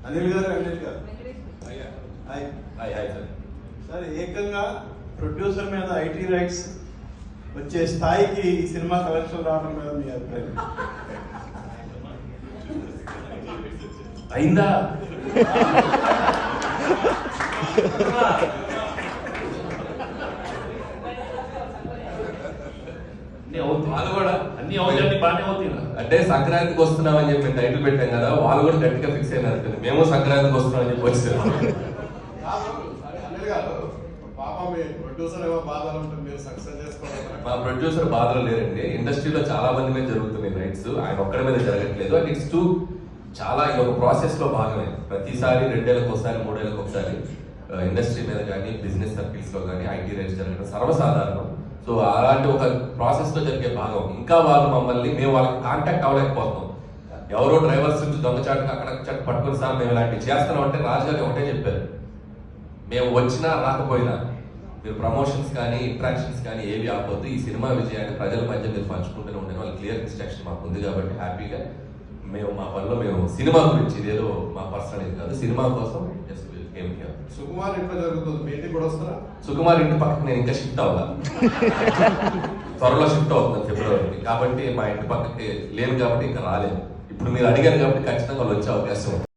అనిల్ గారు, వెంకటేష్ గారు, hi hi hi sir. Sir, ఏకంగా ప్రొడ్యూసర్ మీద ఐటీ రైట్స్ వచ్చే స్థాయికి ఈ సినిమా కలెక్షన్ రావడం మీద మీ అభిప్రాయం? అయిందా? వాళ్ళు కూడా అన్ని అవుతాయి, బాగానే అవుతాయి. అంటే సంక్రాంతికి వస్తున్నామని చెప్పి టైటిల్ పెట్టాం కదా, వాళ్ళు కూడా గట్టిగా ఫిక్స్ అయినారు. మేము సంక్రాంతికి వస్తున్నామని చెప్పి వచ్చారు. మా ప్రొడ్యూసర్ బాధలు లేరండి. ఇండస్ట్రీలో చాలా మంది మీద జరుగుతున్నాయి రైట్స్, ఆయన ఒక్కడి మీద జరగట్లేదు. అండ్ ఇట్స్ టూ చాలా ఇది ఒక ప్రాసెస్ లో భాగమే. ప్రతిసారి 2 ఏళ్ళకి ఒకసారి 3 ఏళ్ళకి ఒకసారి ఇండస్ట్రీ మీద కానీ బిజినెస్ సర్కిల్స్ లో కానీ ఐటీ రైట్స్ జరగడం సర్వసాధారణం. సో అలాంటి ఒక ప్రాసెస్ లో జరిగే భాగం. ఇంకా వాళ్ళు మమ్మల్ని, మేము వాళ్ళకి కాంటాక్ట్ అవ్వలేకపోతున్నాం. ఎవరో డ్రైవర్స్ నుంచి దొంగచాటుగా అక్కడ పట్టుకుని సార్ మేము ఇలాంటివి చేస్తున్నాం అంటే రాజుగారు ఒకటే చెప్పారు, మేము వచ్చినా రాకపోయినా మీరు ప్రమోషన్స్ కానీ ఇంట్రాక్షన్స్ కానీ ఏవి ఆపొద్దు, ఈ సినిమా విజయాన్ని ప్రజల మధ్య మీరు పంచుకుంటూనే ఉండే వాళ్ళు క్లియర్ ఇన్స్ట్రక్షన్ మాకు ఉంది కాబట్టి హ్యాపీగా మేము మా పనిలో మేము సినిమా గురించి ఇదేదో మా పర్సనల్ ఇది కాదు, సినిమా కోసం సుకుమార్ ఇంట్లో జరుగుతుంది, మీ ఇంటికి కూడా వస్తారా? సుకుమార్ ఇంటి పక్కన నేను ఇంకా షిఫ్ట్ అవ్వాలి, త్వరలో షిఫ్ట్ అవుతుంది ఫిబ్రవరికి. కాబట్టి మా ఇంటి పక్కకి లేను కాబట్టి ఇంకా రాలేదు. ఇప్పుడు మీరు అడిగారు కాబట్టి ఖచ్చితంగా వాళ్ళు వచ్చే అవకాశం ఉంది.